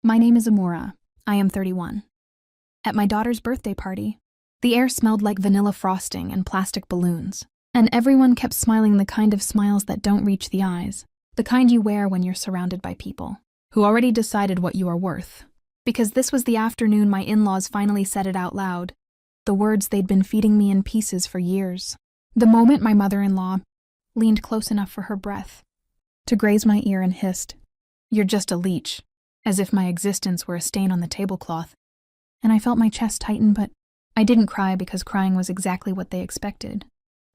My name is Amora. I am 31. At my daughter's birthday party, the air smelled like vanilla frosting and plastic balloons, and everyone kept smiling the kind of smiles that don't reach the eyes, the kind you wear when you're surrounded by people who already decided what you are worth. Because this was the afternoon my in-laws finally said it out loud, the words they'd been feeding me in pieces for years. The moment my mother-in-law leaned close enough for her breath to graze my ear and hissed, "You're just a leech," as if my existence were a stain on the tablecloth. And I felt my chest tighten, but I didn't cry because crying was exactly what they expected.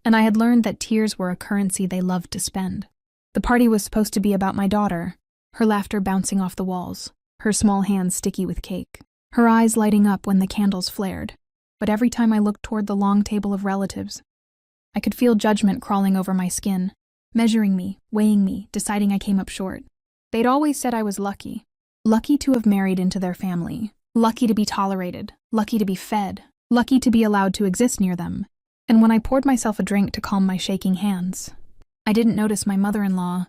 And I had learned that tears were a currency they loved to spend. The party was supposed to be about my daughter, her laughter bouncing off the walls, her small hands sticky with cake, her eyes lighting up when the candles flared. But every time I looked toward the long table of relatives, I could feel judgment crawling over my skin, measuring me, weighing me, deciding I came up short. They'd always said I was lucky. Lucky to have married into their family. Lucky to be tolerated. Lucky to be fed. Lucky to be allowed to exist near them. And when I poured myself a drink to calm my shaking hands, I didn't notice my mother-in-law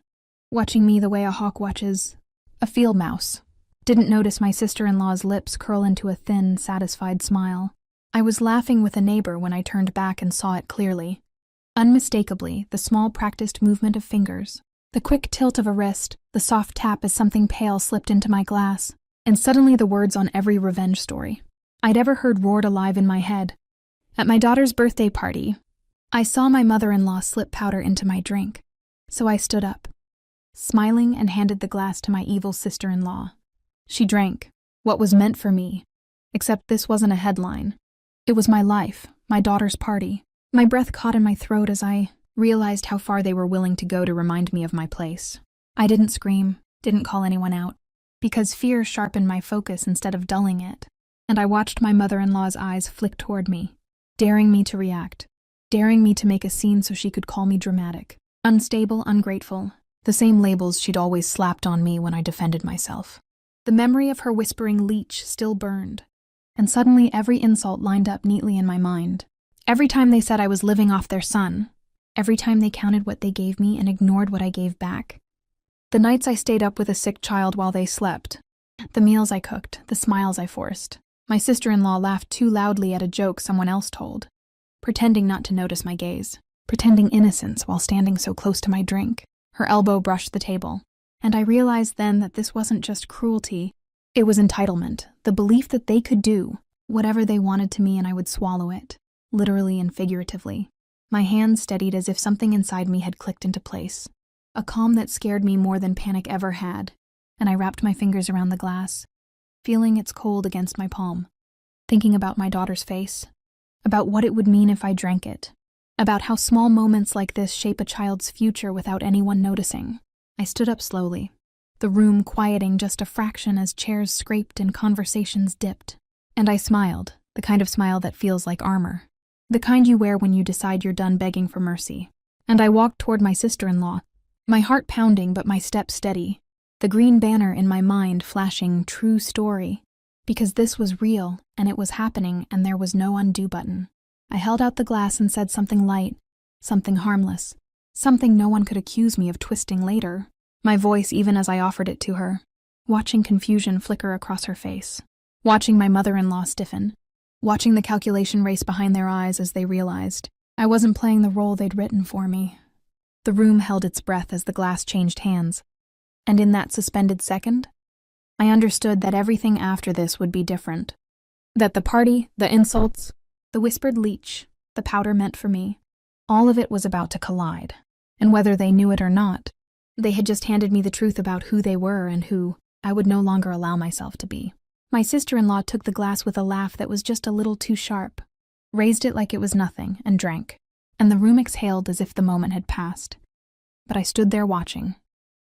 watching me the way a hawk watches a field mouse. Didn't notice my sister-in-law's lips curl into a thin, satisfied smile. I was laughing with a neighbor when I turned back and saw it clearly. Unmistakably, the small practiced movement of fingers, the quick tilt of a wrist, the soft tap as something pale slipped into my glass, and suddenly the words on every revenge story I'd ever heard roared alive in my head. At my daughter's birthday party, I saw my mother-in-law slip powder into my drink, so I stood up, smiling, and handed the glass to my evil sister-in-law. She drank what was meant for me, except this wasn't a headline. It was my life, my daughter's party. My breath caught in my throat as I realized how far they were willing to go to remind me of my place. I didn't scream, didn't call anyone out, because fear sharpened my focus instead of dulling it, and I watched my mother-in-law's eyes flick toward me, daring me to react, daring me to make a scene so she could call me dramatic, unstable, ungrateful, the same labels she'd always slapped on me when I defended myself. The memory of her whispering leech still burned, and suddenly every insult lined up neatly in my mind. Every time they said I was living off their son, every time they counted what they gave me and ignored what I gave back. The nights I stayed up with a sick child while they slept, the meals I cooked, the smiles I forced. My sister-in-law laughed too loudly at a joke someone else told, pretending not to notice my gaze, pretending innocence while standing so close to my drink. Her elbow brushed the table, and I realized then that this wasn't just cruelty, it was entitlement, the belief that they could do whatever they wanted to me and I would swallow it, literally and figuratively. My hands steadied as if something inside me had clicked into place, a calm that scared me more than panic ever had, and I wrapped my fingers around the glass, feeling its cold against my palm, thinking about my daughter's face, about what it would mean if I drank it, about how small moments like this shape a child's future without anyone noticing. I stood up slowly, the room quieting just a fraction as chairs scraped and conversations dipped, and I smiled, the kind of smile that feels like armor, the kind you wear when you decide you're done begging for mercy. And I walked toward my sister-in-law, my heart pounding but my step steady, the green banner in my mind flashing true story, because this was real and it was happening and there was no undo button. I held out the glass and said something light, something harmless, something no one could accuse me of twisting later, my voice even as I offered it to her, watching confusion flicker across her face, watching my mother-in-law stiffen, watching the calculation race behind their eyes as they realized I wasn't playing the role they'd written for me. The room held its breath as the glass changed hands, and in that suspended second, I understood that everything after this would be different. That the party, the insults, the whispered leech, the powder meant for me, all of it was about to collide, and whether they knew it or not, they had just handed me the truth about who they were and who I would no longer allow myself to be. My sister-in-law took the glass with a laugh that was just a little too sharp, raised it like it was nothing, and drank, and the room exhaled as if the moment had passed. But I stood there watching,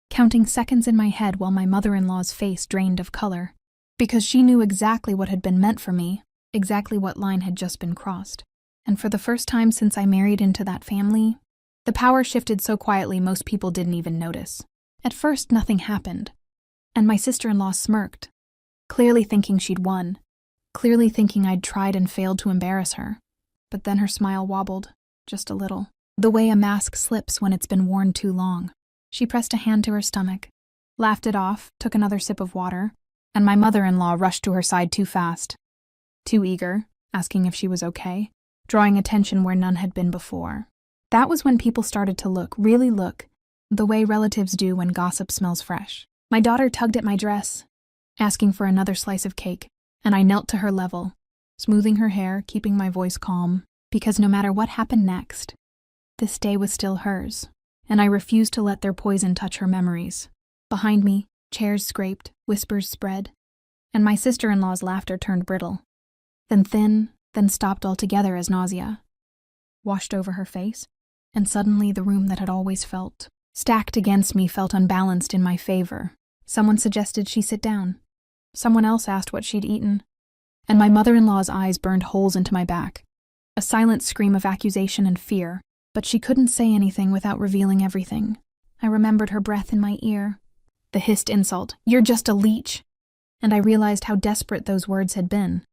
counting seconds in my head while my mother-in-law's face drained of color, because she knew exactly what had been meant for me, exactly what line had just been crossed. And for the first time since I married into that family, the power shifted so quietly most people didn't even notice. At first, nothing happened, and my sister-in-law smirked, clearly thinking she'd won, clearly thinking I'd tried and failed to embarrass her. But then her smile wobbled, just a little, the way a mask slips when it's been worn too long. She pressed a hand to her stomach, laughed it off, took another sip of water, and my mother-in-law rushed to her side too fast, too eager, asking if she was okay, drawing attention where none had been before. That was when people started to look, really look, the way relatives do when gossip smells fresh. My daughter tugged at my dress, asking for another slice of cake, and I knelt to her level, smoothing her hair, keeping my voice calm, because no matter what happened next, this day was still hers, and I refused to let their poison touch her memories. Behind me, chairs scraped, whispers spread, and my sister-in-law's laughter turned brittle, then thin, then stopped altogether as nausea washed over her face, and suddenly the room that had always felt stacked against me felt unbalanced in my favor. Someone suggested she sit down. Someone else asked what she'd eaten, and my mother-in-law's eyes burned holes into my back, a silent scream of accusation and fear, but she couldn't say anything without revealing everything. I remembered her breath in my ear, the hissed insult, "You're just a leech," and I realized how desperate those words had been,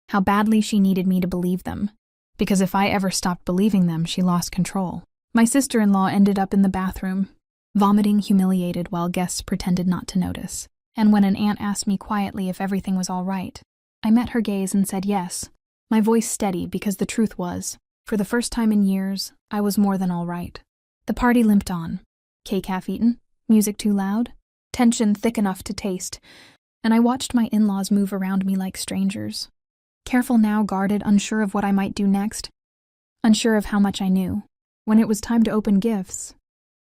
how badly she needed me to believe them, because if I ever stopped believing them, she lost control. My sister-in-law ended up in the bathroom, vomiting humiliated while guests pretended not to notice. And when an aunt asked me quietly if everything was all right, I met her gaze and said yes, my voice steady because the truth was, for the first time in years, I was more than all right. The party limped on. Cake half eaten, music too loud, tension thick enough to taste, and I watched my in-laws move around me like strangers. Careful now, guarded, unsure of what I might do next, unsure of how much I knew. When it was time to open gifts,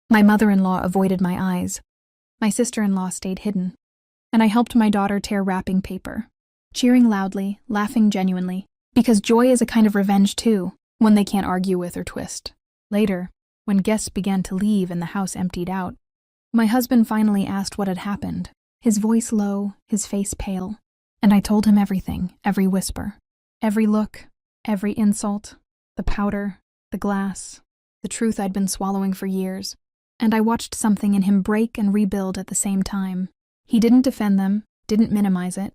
my mother-in-law avoided my eyes. My sister-in-law stayed hidden, and I helped my daughter tear wrapping paper, cheering loudly, laughing genuinely, because joy is a kind of revenge too, one they can't argue with or twist. Later, when guests began to leave and the house emptied out, my husband finally asked what had happened, his voice low, his face pale, and I told him everything, every whisper, every look, every insult, the powder, the glass, the truth I'd been swallowing for years, and I watched something in him break and rebuild at the same time. He didn't defend them, didn't minimize it,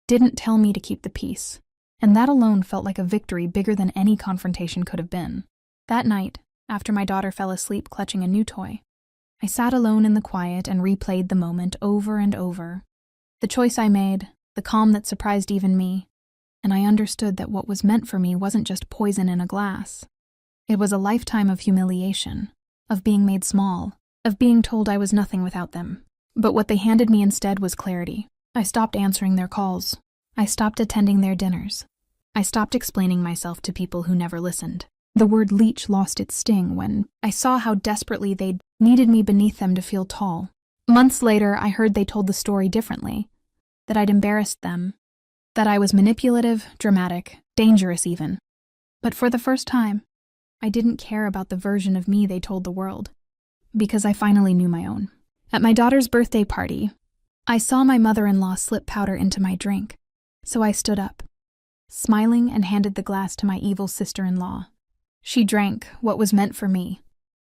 didn't tell me to keep the peace, and that alone felt like a victory bigger than any confrontation could have been. That night, after my daughter fell asleep clutching a new toy, I sat alone in the quiet and replayed the moment over and over. The choice I made, the calm that surprised even me, and I understood that what was meant for me wasn't just poison in a glass. It was a lifetime of humiliation, of being made small, of being told I was nothing without them. But what they handed me instead was clarity. I stopped answering their calls. I stopped attending their dinners. I stopped explaining myself to people who never listened. The word leech lost its sting when I saw how desperately they needed me beneath them to feel tall. Months later, I heard they told the story differently, that I'd embarrassed them, that I was manipulative, dramatic, dangerous even. But for the first time, I didn't care about the version of me they told the world, because I finally knew my own. At my daughter's birthday party, I saw my mother-in-law slip powder into my drink, so I stood up, smiling, and handed the glass to my evil sister-in-law. She drank what was meant for me.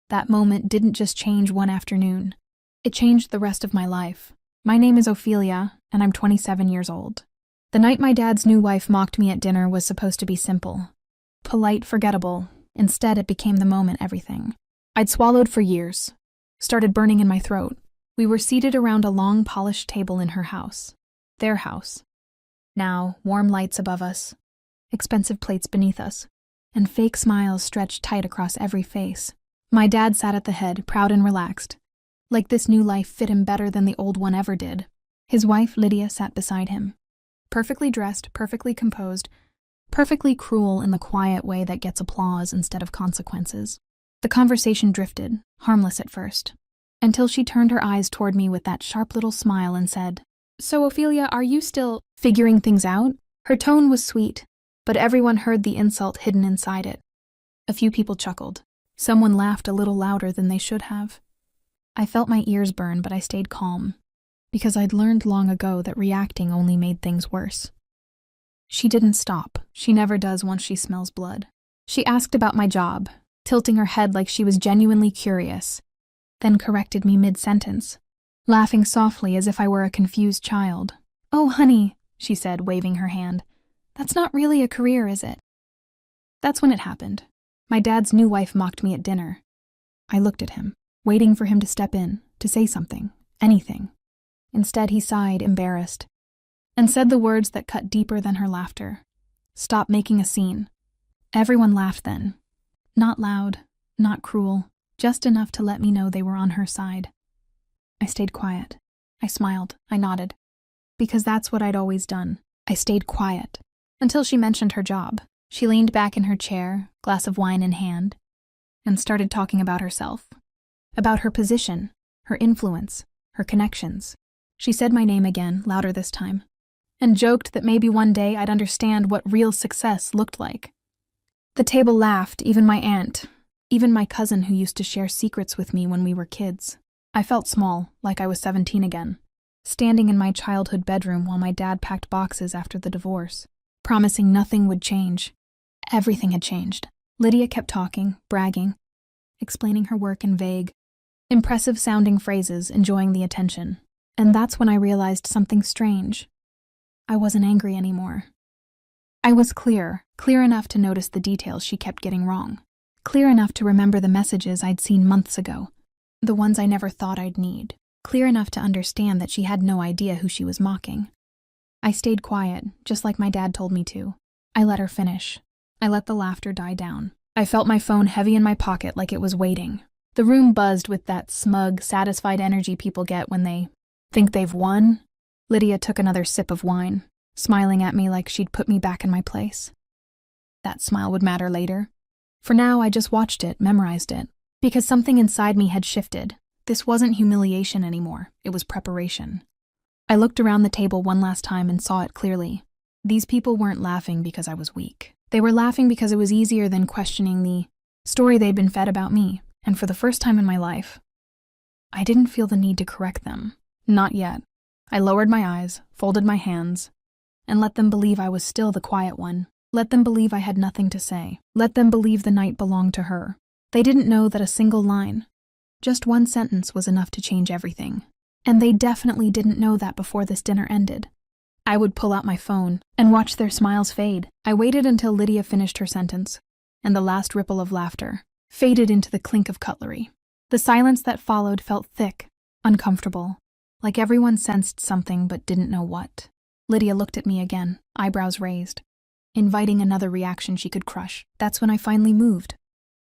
That moment didn't just change one afternoon. It changed the rest of my life. My name is Oilia, and I'm 27 years old. The night my dad's new wife mocked me at dinner was supposed to be simple, polite, forgettable. Instead, it became the moment everything I'd swallowed for years started burning in my throat. We were seated around a long, polished table in her house, their house. Now, warm lights above us, expensive plates beneath us, and fake smiles stretched tight across every face. My dad sat at the head, proud and relaxed, like this new life fit him better than the old one ever did. His wife, Lydia, sat beside him, perfectly dressed, perfectly composed, perfectly cruel in the quiet way that gets applause instead of consequences. The conversation drifted, harmless at first, until she turned her eyes toward me with that sharp little smile and said, "So, Ophelia, are you still figuring things out?" Her tone was sweet, but everyone heard the insult hidden inside it. A few people chuckled. Someone laughed a little louder than they should have. I felt my ears burn, but I stayed calm, because I'd learned long ago that reacting only made things worse. She didn't stop. She never does once she smells blood. She asked about my job, tilting her head like she was genuinely curious, then corrected me mid-sentence, laughing softly as if I were a confused child. "Oh, honey," she said, waving her hand. "That's not really a career, is it?" That's when it happened. My dad's new wife mocked me at dinner. I looked at him, waiting for him to step in, to say something, anything. Instead, he sighed, embarrassed, and said the words that cut deeper than her laughter. "Stop making a scene." Everyone laughed then. Not loud, not cruel, just enough to let me know they were on her side. I stayed quiet. I smiled. I nodded. Because that's what I'd always done. I stayed quiet. Until she mentioned her job. She leaned back in her chair, glass of wine in hand, and started talking about herself. About her position, her influence, her connections. She said my name again, louder this time, and joked that maybe one day I'd understand what real success looked like. The table laughed, even my aunt, even my cousin who used to share secrets with me when we were kids. I felt small, like I was 17 again, standing in my childhood bedroom while my dad packed boxes after the divorce, promising nothing would change. Everything had changed. Lydia kept talking, bragging, explaining her work in vague, impressive-sounding phrases, enjoying the attention. And that's when I realized something strange. I wasn't angry anymore. I was clear enough to notice the details she kept getting wrong, clear enough to remember the messages I'd seen months ago, the ones I never thought I'd need, clear enough to understand that she had no idea who she was mocking. I stayed quiet, just like my dad told me to. I let her finish. I let the laughter die down. I felt my phone heavy in my pocket like it was waiting. The room buzzed with that smug, satisfied energy people get when they think they've won. Lydia took another sip of wine, smiling at me like she'd put me back in my place. That smile would matter later. For now, I just watched it, memorized it, because something inside me had shifted. This wasn't humiliation anymore. It was preparation. I looked around the table one last time and saw it clearly. These people weren't laughing because I was weak. They were laughing because it was easier than questioning the story they'd been fed about me, and for the first time in my life, I didn't feel the need to correct them. Not yet. I lowered my eyes, folded my hands, and let them believe I was still the quiet one. Let them believe I had nothing to say. Let them believe the night belonged to her. They didn't know that a single line, just one sentence, was enough to change everything. And they definitely didn't know that before this dinner ended. I would pull out my phone and watch their smiles fade. I waited until Lydia finished her sentence, and the last ripple of laughter faded into the clink of cutlery. The silence that followed felt thick, uncomfortable, like everyone sensed something but didn't know what. Lydia looked at me again, eyebrows raised, inviting another reaction she could crush. That's when I finally moved.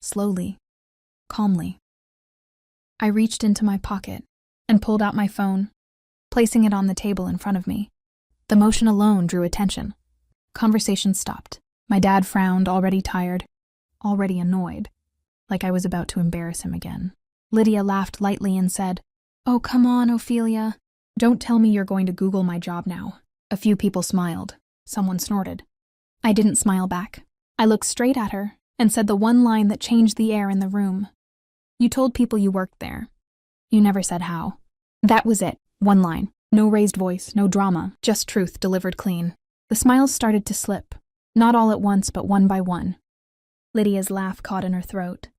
Slowly, calmly. I reached into my pocket and pulled out my phone, placing it on the table in front of me. The motion alone drew attention. Conversation stopped. My dad frowned, already tired, already annoyed, like I was about to embarrass him again. Lydia laughed lightly and said, "Oh, come on, Ophelia. Don't tell me you're going to Google my job now." A few people smiled. Someone snorted. I didn't smile back. I looked straight at her and said the one line that changed the air in the room. "You told people you worked there. You never said how." That was it. One line. No raised voice, no drama, just truth delivered clean. The smiles started to slip. Not all at once, but one by one. Lydia's laugh caught in her throat.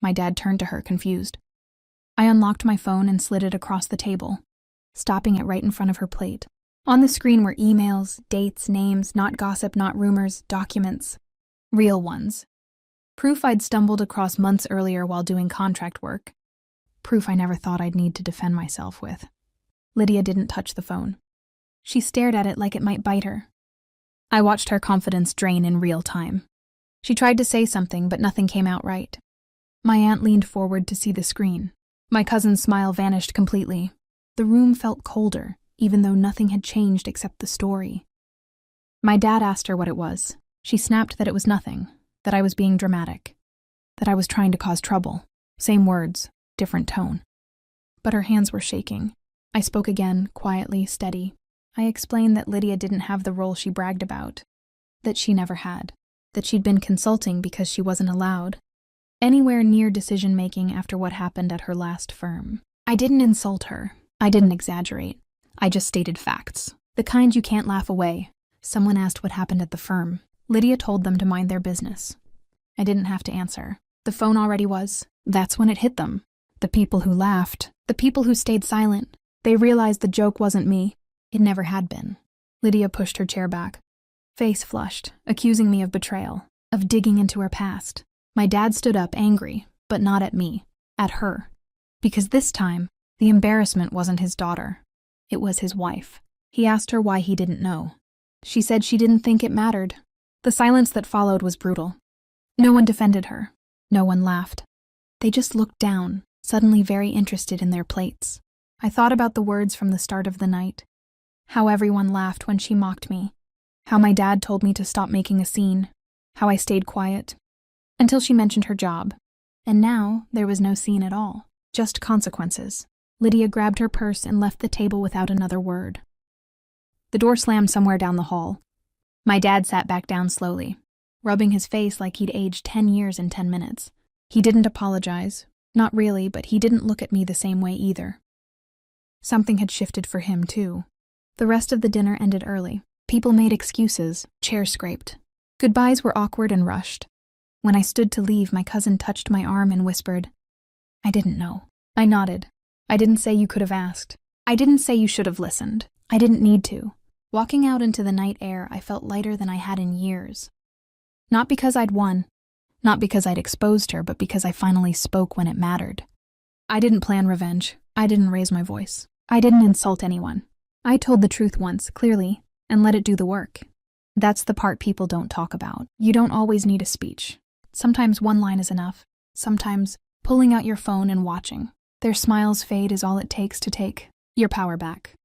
My dad turned to her, confused. I unlocked my phone and slid it across the table, stopping it right in front of her plate. On the screen were emails, dates, names, not gossip, not rumors, documents. Real ones. Proof I'd stumbled across months earlier while doing contract work. Proof I never thought I'd need to defend myself with. Lydia didn't touch the phone. She stared at it like it might bite her. I watched her confidence drain in real time. She tried to say something, but nothing came out right. My aunt leaned forward to see the screen. My cousin's smile vanished completely. The room felt colder, even though nothing had changed except the story. My dad asked her what it was. She snapped that it was nothing, that I was being dramatic, that I was trying to cause trouble. Same words, different tone. But her hands were shaking. I spoke again, quietly, steady. I explained that Lydia didn't have the role she bragged about, that she never had, that she'd been consulting because she wasn't allowed anywhere near decision-making after what happened at her last firm. I didn't insult her. I didn't exaggerate. I just stated facts, the kind you can't laugh away. Someone asked what happened at the firm. Lydia told them to mind their business. I didn't have to answer. The phone already was. That's when it hit them. The people who laughed, the people who stayed silent. They realized the joke wasn't me. It never had been. Lydia pushed her chair back, face flushed, accusing me of betrayal, of digging into her past. My dad stood up, angry, but not at me, at her. Because this time, the embarrassment wasn't his daughter. It was his wife. He asked her why he didn't know. She said she didn't think it mattered. The silence that followed was brutal. No one defended her. No one laughed. They just looked down, suddenly very interested in their plates. I thought about the words from the start of the night. How everyone laughed when she mocked me. How my dad told me to stop making a scene. How I stayed quiet. Until she mentioned her job. And now, there was no scene at all. Just consequences. Lydia grabbed her purse and left the table without another word. The door slammed somewhere down the hall. My dad sat back down slowly, rubbing his face like he'd aged 10 years in 10 minutes. He didn't apologize. Not really, but he didn't look at me the same way either. Something had shifted for him, too. The rest of the dinner ended early. People made excuses, chairs scraped. Goodbyes were awkward and rushed. When I stood to leave, my cousin touched my arm and whispered, "I didn't know." I nodded. I didn't say you could have asked. I didn't say you should have listened. I didn't need to. Walking out into the night air, I felt lighter than I had in years. Not because I'd won. Not because I'd exposed her, but because I finally spoke when it mattered. I didn't plan revenge. I didn't raise my voice. I didn't insult anyone. I told the truth once, clearly, and let it do the work. That's the part people don't talk about. You don't always need a speech. Sometimes one line is enough. Sometimes pulling out your phone and watching. Their smiles fade is all it takes to take your power back.